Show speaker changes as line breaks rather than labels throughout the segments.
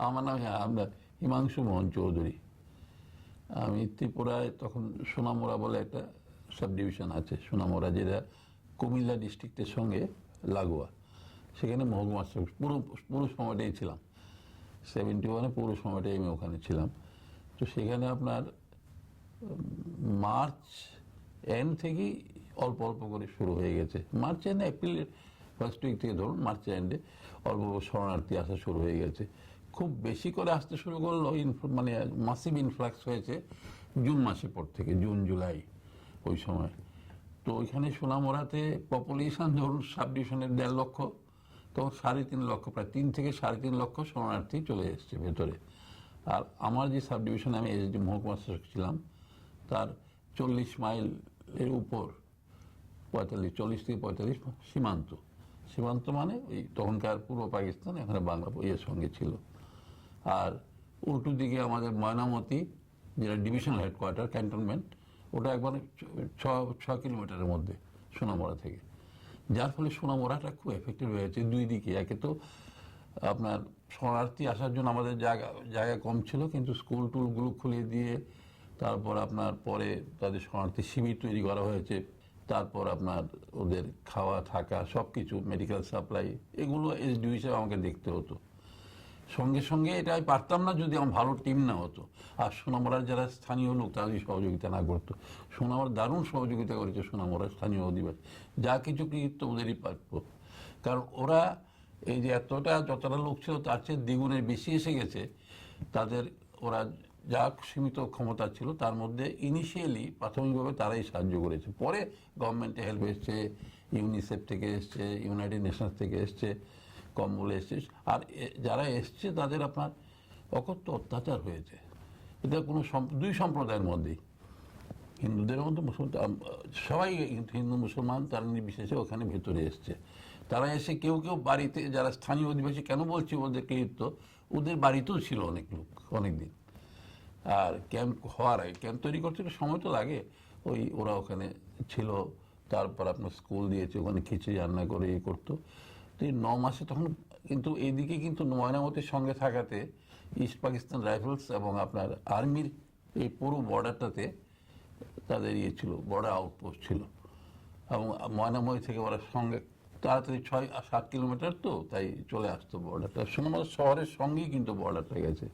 আমার নাম, হ্যাঁ, আমরা হিমাংশু মোহন চৌধুরী। আমি ত্রিপুরায় তখন সোনামুড়া বলে একটা সাব ডিভিশন আছে, সোনামুড়া, যেটা কুমিল্লা ডিস্ট্রিক্টের সঙ্গে লাগোয়া। সেখানে মহকুমা পুরো পুরো সময়টাই ছিলাম, 71-এ পুরো সময়টাই আমি ওখানে ছিলাম। তো সেখানে আপনার মার্চ এন্ড থেকেই অল্প অল্প করে শুরু হয়ে গেছে। মার্চ এন্ড এপ্রিলের ফার্স্ট উইক থেকে ধরুন মার্চ এন্ডে অল্প অল্প শরণার্থী আসা শুরু হয়ে গেছে। খুব বেশি করে আসতে শুরু করলো, মানে মাসিভ ইনফ্লাক্স হয়েছে জুন মাসের পর থেকে, জুন জুলাই ওই সময়। তো ওইখানে সোনামুড়াতে পপুলেশন ধরুন সাব ডিভিশনের 1.5 লক্ষ, তো 3.5 লক্ষ, প্রায় 3 থেকে 3.5 লক্ষ শরণার্থী চলে এসছে ভেতরে। আর আমার যে সাব ডিভিশনে আমি এসডি মহকুমা শাসক ছিলাম, তার 40 মাইলের উপর, 40 থেকে 45 সীমান্ত। সীমান্ত মানে ওই তখনকার পূর্ব পাকিস্তান, এখানে বাংলা ইয়ের সঙ্গে ছিল। আর উল্টো দিকে আমাদের ময়নামতি, যেটা ডিভিশনাল হেডকোয়ার্টার, ক্যান্টনমেন্ট, ওটা একবারে 6 কিলোমিটারের মধ্যে সোনামুড়া থেকে। যার ফলে সোনামুড়াটা খুব এফেক্টেড হয়েছে দুই দিকে। একে তো আপনার শরণার্থী আসার জন্য আমাদের জায়গা কম ছিল, কিন্তু স্কুল টুলগুলো খুলিয়ে দিয়ে তারপর আপনার পরে তাদের শরণার্থী শিবির তৈরি করা হয়েছে। তারপর আপনার ওদের খাওয়া থাকা সব কিছু, মেডিকেল সাপ্লাই, এগুলো এসডিও হিসেবে আমাকে দেখতে হতো। সঙ্গে সঙ্গে এটা আমি পারতাম না যদি আমার ভালো টিম না হতো, আর সোনামুড়ার যারা স্থানীয় লোক তারা যদি সহযোগিতা না করতো। সোনামুড়া দারুণ সহযোগিতা করেছে সোনামুড়ার স্থানীয় অধিবাসী, যা কিছু কৃতিত্ব ওদেরই প্রাপ্য। কারণ ওরা এই যে যতটা লোক ছিল তার চেয়ে দ্বিগুণের বেশি এসে গেছে। তাদের ওরা যা সীমিত ক্ষমতা ছিল তার মধ্যে ইনিশিয়ালি প্রাথমিকভাবে তারাই সাহায্য করেছে। পরে গভর্নমেন্টে হেল্প এসছে, ইউনিসেফ থেকে এসছে, ইউনাইটেড নেশনস থেকে এসছে, কম্বল এসছে। আর যারা এসছে তাদের আপনার অকথ্য অত্যাচার হয়েছে। এটা কোনো দুই সম্প্রদায়ের মধ্যেই, হিন্দুদের মধ্যে সবাই হিন্দু মুসলমান তারা নির্বিশেষে ওখানে ভেতরে এসছে। তারা এসে কেউ কেউ বাড়িতে, যারা স্থানীয় অধিবাসী, কেন বলছি ওদের কৃতিত্ব, ওদের বাড়িতেও ছিল অনেক লোক অনেক দিন। আর ক্যাম্প হওয়ার আগে, ক্যাম্প তৈরি করতে সময় তো লাগে, ওরা ওখানে ছিল। তারপর আপনার স্কুল দিয়েছে, ওখানে খিচুড়ি রান্না করে করতো। তো এই 9 মাসে তখন কিন্তু এইদিকে কিন্তু ময়নামতির সঙ্গে থাকাতে ইস্ট পাকিস্তান রাইফেলস এবং আপনার আর্মির এই পুরো বর্ডারটাতে তাদের ছিল, বর্ডার আউটপোস্ট ছিল। এবং ময়নামতি থেকে ওরা সঙ্গে তাড়াতাড়ি 6-7 কিলোমিটার, তো তাই চলে আসতো বর্ডারটা। সোনামুড়া শহরের সঙ্গেই কিন্তু বর্ডারটা গেছে।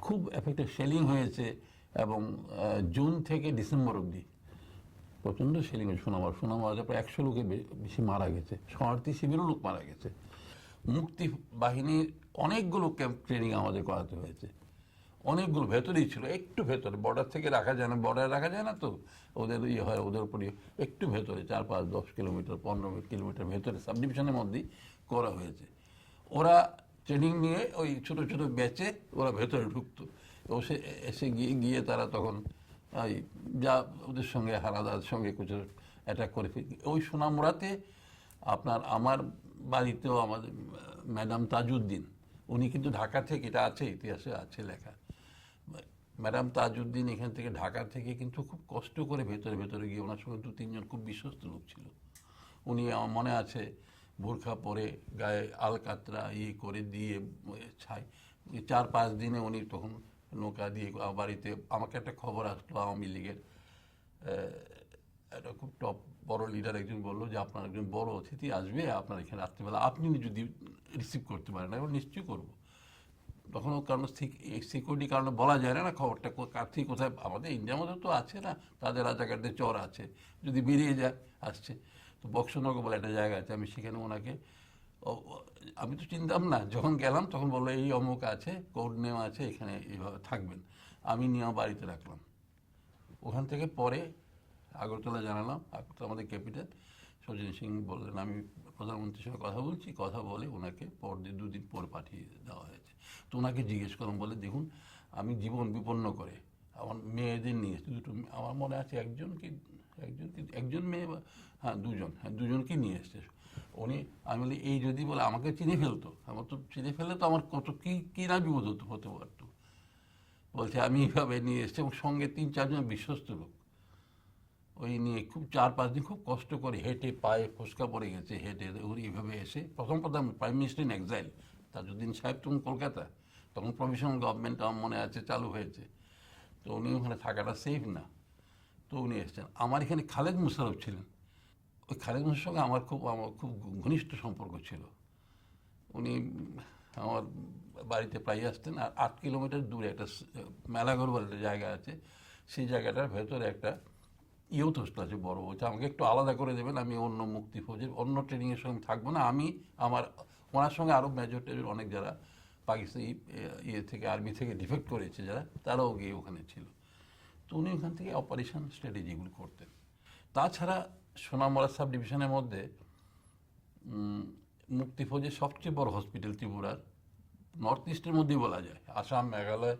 খুব এফেক্টেড সেলিং হয়েছে, এবং জুন থেকে ডিসেম্বর অবধি প্রচণ্ড সেলিং হয়েছে। সোনামুড়াতে প্রায় 100 লোকের বেশি মারা গেছে, শরণার্থী শিবিরও লোক মারা গেছে। মুক্তি বাহিনীর অনেকগুলো ক্যাম্প ট্রেনিং আমাদের করাতে হয়েছে, অনেকগুলো ভেতরেই ছিল, একটু ভেতরে, বর্ডার থেকে রাখা যায় না, বর্ডার রাখা যায় না, তো ওদের হয়, ওদের উপরে একটু ভেতরে 4-5-10 কিলোমিটার 15 কিলোমিটার ভেতরে সাব ডিভিশনের মধ্যেই করা হয়েছে। ওরা ট্রেনিং নিয়ে ওই ছোট ছোট ব্যাচে ওরা ভেতরে ঢুকতো। এসে গিয়ে তারা তখন ওই যা ওদের সঙ্গে হানাদার সঙ্গে কিছু অ্যাটাক করে ওই সোনামুড়াতে আপনার আমার বাড়িতেও আমাদের ম্যাডাম তাজউদ্দিন, উনি কিন্তু ঢাকা থেকে, এটা আছে ইতিহাসে আছে লেখা, ম্যাডাম তাজউদ্দিন এখান থেকে ঢাকা থেকে কিন্তু খুব কষ্ট করে ভেতরে ভেতরে গিয়ে, ওনার সঙ্গে 2-3 জন খুব বিশ্বস্ত লোক ছিল। উনি, আমার মনে আছে, বোরখা পরে গায়ে আলকাতরা করে দিয়ে ছাই, 4-5 দিনে উনি তখন নৌকা দিয়ে বাড়িতে, আমাকে একটা খবর আসলো আওয়ামী লীগের একটা খুব টপ বড় লিডার একজন বললো যে আপনার একজন বড় অতিথি আসবে আপনার এখানে রাত্রিবেলা, আপনি যদি রিসিভ করতে পারেন। আমি নিশ্চয়ই করবো। তখন কারণ সিকিউরিটি কারণে বলা যায় না খবরটা কার থেকে কোথায়, আমাদের ইন্ডিয়ার মধ্যে তো আছে না, তাদের রাজাকারদের চর আছে, যদি বেরিয়ে যায় আসছে। তো বক্সনগর বলে একটা জায়গা আছে, আমি সেখানে ওনাকে, আমি তো চিনতাম না, যখন গেলাম তখন বললো এই অমুক আছে, কোড নেম আছে, এখানে এইভাবে থাকবেন। আমি নিয়ে বাড়িতে রাখলাম। ওখান থেকে পরে আগরতলা জানালাম, আগরতলা আমাদের ক্যাপিটাল। সজিন সিং বললেন আমি প্রধানমন্ত্রীর সঙ্গে কথা বলছি, কথা বলে ওনাকে পরদিন 2 দিন পর পাঠিয়ে দেওয়া হয়েছে। তো ওনাকে জিজ্ঞেস করলাম, বলে দেখুন আমি জীবন বিপন্ন করে আমার মেয়েদের নিয়ে এসেছি, আমার মনে আছে একজন মেয়ে, হ্যাঁ 2জনকে নিয়ে এসছে উনি। আমি বলি এই যদি বলে আমাকে চিনে ফেলতো, আমার তো চিনে ফেললে তো আমার কত কী না বিপদ হতে পারতো। বলছে আমি এইভাবে নিয়ে এসছি, এবং সঙ্গে 3-4 জন বিশ্বস্ত লোক। ওই নিয়ে খুব 4-5 দিন খুব কষ্ট করে হেঁটে, পায়ে ফোসকা পড়ে গেছে হেঁটে, উনি এইভাবে এসে প্রথম prime minister in exile, Tajuddin সাহেব তখন কলকাতা, তখন প্রভিশনাল গভর্নমেন্ট আমার মনে আছে চালু হয়েছে, তো উনি ওখানে থাকাটা সেফ না, তো উনি এসেছেন। আমার এখানে খালেদ মুশারফ ছিলেন, ওই খালেদ মুশারফের সঙ্গে আমার খুব ঘনিষ্ঠ সম্পর্ক ছিল। উনি আমার বাড়িতে প্রায় আসতেন, আর 8 কিলোমিটার দূরে একটা মেলাঘর বলে একটা জায়গা আছে, সেই জায়গাটার ভেতরে একটা ইউথ হোস্টেল আছে বড়, ওইটা আমাকে একটু আলাদা করে দেবেন, আমি অন্য মুক্তি ফৌজের অন্য ট্রেনিংয়ের সঙ্গে থাকবো না, আমি আমার ওনার সঙ্গে আরও মেজর টেজর অনেক যারা পাকিস্তানি ইয়ে থেকে আর্মি থেকে ডিফেক্ট করেছে যারা, তারাও গিয়ে ওখানে ছিল। তো উনি ওখান থেকে অপারেশন স্ট্র্যাটেজিগুলো করতেন। তাছাড়া সোনামুড়া সাব ডিভিশনের মধ্যে মুক্তি ফৌজের সবচেয়ে বড় হসপিটাল ত্রিপুরার, নর্থ ইস্টের মধ্যেই বলা যায়, আসাম, মেঘালয়,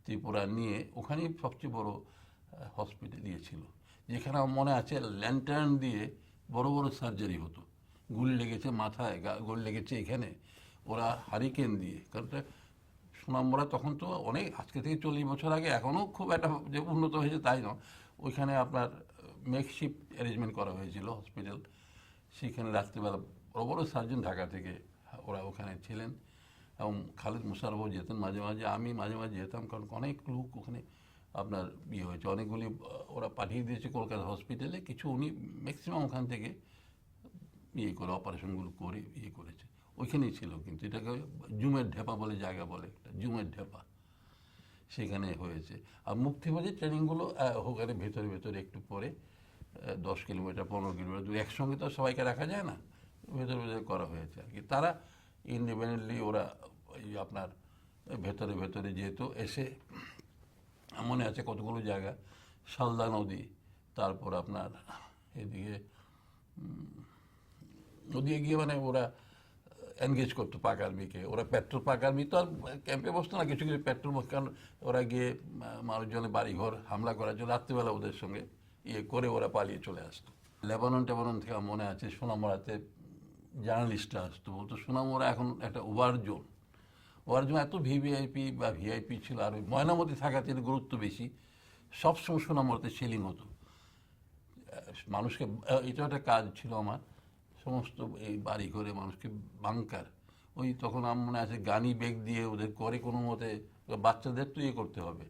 ত্রিপুরা নিয়ে ওখানেই সবচেয়ে বড় হসপিটাল দিয়েছিল, যেখানে আমার মনে আছে ল্যান্টার্ন দিয়ে বড় বড় সার্জারি হতো। গুলি লেগেছে মাথায়, গুলি লেগেছে এখানে, ওরা হারিকেন দিয়ে, কারণ সোনামুড়া তখন তো অনেক, আজকে থেকে 40 বছর আগে, এখনও খুব একটা যে উন্নত হয়েছে তাই নয়, ওইখানে আপনার মেকশিফট অ্যারেঞ্জমেন্ট করা হয়েছিল হসপিটাল, সেখানে রাত্রিবেলা বড় বড় সার্জন ঢাকা থেকে ওরা ওখানে ছিলেন, এবং খালেদ মুশারফও যেতেন মাঝে মাঝে, আমি মাঝে মাঝে যেতাম, কারণ অনেক লোক ওখানে আপনার ইয়ে হয়েছে, অনেকগুলি ওরা পাঠিয়ে দিয়েছে কলকাতা হসপিটালে, কিছু উনি ম্যাক্সিমাম ওখান থেকে ইয়ে করে অপারেশনগুলো করে ইয়ে করেছে, ওইখানেই ছিল। কিন্তু এটাকে জুমের ঢেপা বলে জায়গা বলে, একটা জুমের ঢেপা, সেখানে হয়েছে। আর মুক্তিবাদী ট্রেনিংগুলো ওখানে ভেতরে ভেতরে একটু পরে 10 কিলোমিটার 15 কিলোমিটার দূরে, একসঙ্গে তো সবাইকে রাখা যায় না, ভেতরে ভেতরে করা হয়েছে আর কি। তারা ইন্ডিপেন্ডেন্টলি ওরা ওই আপনার ভেতরে ভেতরে যেহেতু এসে, মনে আছে কতগুলো জায়গা, শালদা নদী, তারপর আপনার এদিকে নদী গিয়ে মানে ওরা এনগেজ করতো পাক আর্মিকে, ওরা পেট্রোল, পাক আর্মি তো আর ক্যাম্পে বসতো না, কিছু কিছু পেট্রোল, কারণ ওরা গিয়ে মানুষজনের বাড়িঘর হামলা করার জন্য রাত্রিবেলা ওদের সঙ্গে ইয়ে করে ওরা পালিয়ে চলে আসতো। লেবানন টেবানন থেকে মনে আছে সোনামুড়াতে জার্নালিস্টরা আসতো, বলতো সোনামুড়া এখন একটা ওভার জোন, ওভার জোন এত ভিভিআইপি বা ভিআইপি ছিল, আর ওই ময়নামতি থাকাতে গুরুত্ব বেশি, সবসময় সোনামুড়াতে সেলিং হতো মানুষকে। এটা একটা কাজ ছিল আমার, সমস্ত এই বাড়ি ঘরে মানুষকে বাংকার, ওই তখন আমার মনে আছে গানি ব্যাগ দিয়ে ওদের করে কোনো মতে, বাচ্চাদের তো ইয়ে করতে হবে,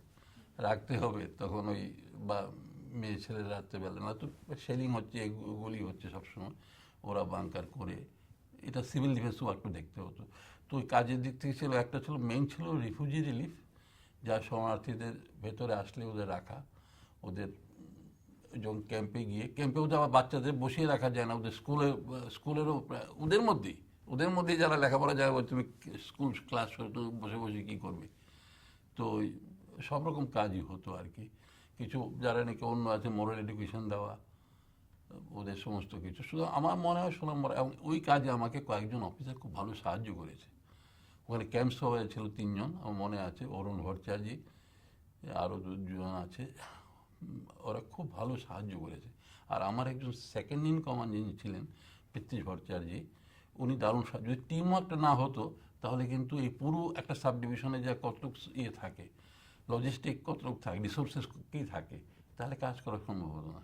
রাখতে হবে, তখন ওই বা মেয়ে ছেলে রাত্রেবেলা না তো সেলিং হচ্ছে, গুলি হচ্ছে সবসময়, ওরা বাংকার করে, এটা সিভিল ডিফেন্স ওয়ার্কটা দেখতে হতো। তো ওই কাজের দিক থেকে ছিল, একটা ছিল মেইন ছিল রিফিউজি রিলিফ, যা শরণার্থীদের ভেতরে আসলে ওদের রাখা, ওদের যখন ক্যাম্পে গিয়ে, ক্যাম্পেও তো আবার বাচ্চাদের বসিয়ে রাখা যায় না, ওদের স্কুলেরও ওদের মধ্যেই যারা লেখাপড়া যায়, তুমি স্কুল ক্লাস বসে বসে কী করবে, তো সব রকম কাজই হতো আর কি। কিছু যারা নাকি অন্য আছে মোরাল এডুকেশন দেওয়া, ওদের সমস্ত কিছু, শুধু আমার মনে হয় সোনামুড়া, এবং ওই কাজে আমাকে কয়েকজন অফিসার খুব ভালো সাহায্য করেছে। ওখানে ক্যাম্প সভায় ছিল 3 জন, আমার মনে আছে, অরুণ ভট্টাচার্য, আরও 2 জন আছে, ওরা খুব ভালো সাহায্য করেছে। আর আমার একজন সেকেন্ড ইন কমান্ড যিনি ছিলেন পৃথ্বীশ ভট্টাচার্য, উনি দারুণ সাহায্য, যদি টিম ওয়ার্কটা না হতো তাহলে কিন্তু এই পুরো একটা সাব ডিভিশনে যা কতটুক ইয়ে থাকে, লজিস্টিক কতটুক থাকে, রিসোর্সেস কী থাকে, তাহলে কাজ করা সম্ভব হতো না।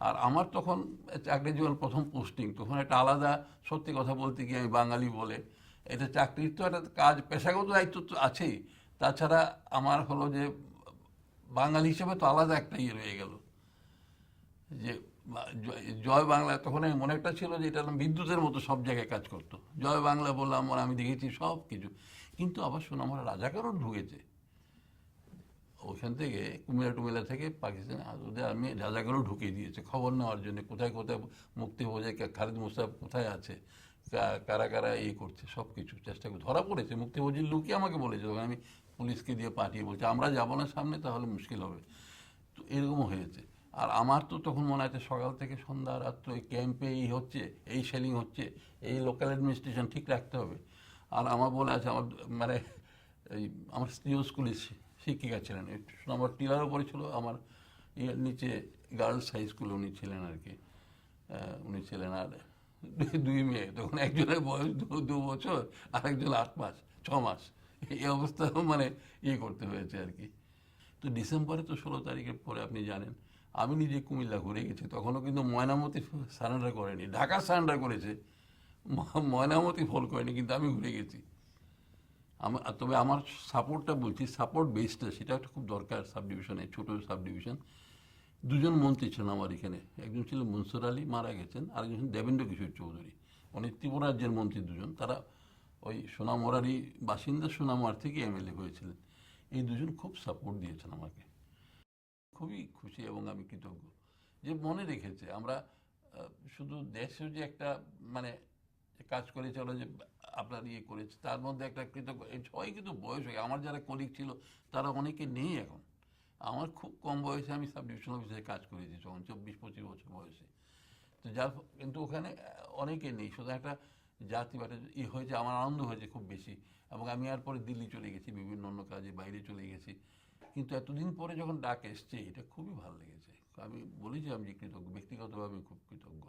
আর আমার তখন চাকরি জীবন প্রথম পোস্টিং, তখন একটা আলাদা, সত্যি কথা বলতে গিয়ে আমি বাঙালি বলে, এটা চাকরির তো একটা কাজ, পেশাগত দায়িত্ব তো আছেই, তাছাড়া আমার হলো যে বাঙালি হিসেবে তো আলাদা একটা ইয়ে রয়ে গেল, যে জয় বাংলা, তখন আমি মনে একটা ছিল যে এটা বিদ্যুতের মতো সব জায়গায় কাজ করতো, জয় বাংলা বললাম, আমি দেখেছি সব কিছু। কিন্তু আবার সোনামুড়া রাজাকারও ঢুকেছে ওইখান থেকে, কুমিল্লা থেকে পাকিস্তান, ওদের আমি রাজাকারও ঢুকিয়ে দিয়েছে খবর নেওয়ার জন্য, কোথায় কোথায় মুক্তি ফৌজে খালেদ মুশারফ কোথায় আছে, কারা কারা এই করছে, সব কিছু চেষ্টা করে ধরা পড়েছে। মুক্তি ফৌজির লোকই আমাকে বলেছে, তখন আমি পুলিশকে দিয়ে পাঠিয়ে বলছি আমরা যাবো না সামনে, তাহলে মুশকিল হবে। তো এরকমও হয়েছে। আর আমার তো তখন মনে আছে সকাল থেকে সন্ধ্যা রাত্র এই ক্যাম্পে এই হচ্ছে, এই সেলিং হচ্ছে, এই লোকাল অ্যাডমিনিস্ট্রেশন ঠিক রাখতে হবে। আর আমার বলে আছে, আমার মানে এই আমার স্ত্রীও স্কুলে শিক্ষিকা ছিলেন, আমার টিলার ওপরে ছিল, আমার ইয়ের নিচে গার্লস হাই স্কুলে উনি ছিলেন আর কি, উনি ছিলেন। আর 2 মেয়ে, তখন একজনের বয়স 2 বছর, আরেকজন 8 মাস 6 মাস, এই অবস্থা মানে ইয়ে করতে হয়েছে আর কি। তো ডিসেম্বরে তো 16 তারিখের পরে আপনি জানেন আমি নিজে কুমিল্লা ঘুরে গেছি, তখনও কিন্তু ময়নামতি সারেন্ডার করেনি, ঢাকা সারেন্ডার করেছে, ময়নামতি ফল করেনি, কিন্তু আমি ঘুরে গেছি। তবে আমার সাপোর্টটা বলছি, সাপোর্ট বেসটা সেটা একটা খুব দরকার সাব ডিভিশনে, ছোট সাব ডিভিশন। দুজন মন্ত্রী ছিলেন আমার এখানে, একজন ছিল মনসুর আলী, মারা গেছেন, আরেকজন ছিলেন দেবেন্দ্র কিশোর চৌধুরী, উনি ত্রিপুরা রাজ্যের মন্ত্রী দুজন। তারা ওই সোনামুরারি বাসিন্দা, সোনামুয়ার থেকে এমএলএ হয়েছিলেন। এই দুজন খুব সাপোর্ট দিয়েছেন আমাকে, খুবই খুশি এবং আমি কৃতজ্ঞ যে মনে রেখেছে। আমরা শুধু দেশের যে একটা মানে কাজ করে চলো যে আপনার ইয়ে করেছে, তার মধ্যে একটা কৃতজ্ঞ, এই সবাই কিন্তু বয়স হয়ে, আমার যারা কলিগ ছিল তারা অনেকে নেই এখন। আমার খুব কম বয়সে আমি সাব ডিভিশন অফিসে কাজ করেছি, যখন 24-25 বছর বয়সে। তো যার কিন্তু ওখানে অনেকে নেই, শুধু একটা জাতি বা ই হয়েছে, আমার আনন্দ হয়েছে খুব বেশি। এবং আমি আর পরে দিল্লি চলে গেছি, বিভিন্ন অন্য কাজে বাইরে চলে গেছি, কিন্তু এতদিন পরে যখন ডাক এসছে এটা খুবই ভালো লেগেছে। আমি বলি যে আমি কৃতজ্ঞ, ব্যক্তিগতভাবে আমি খুব কৃতজ্ঞ।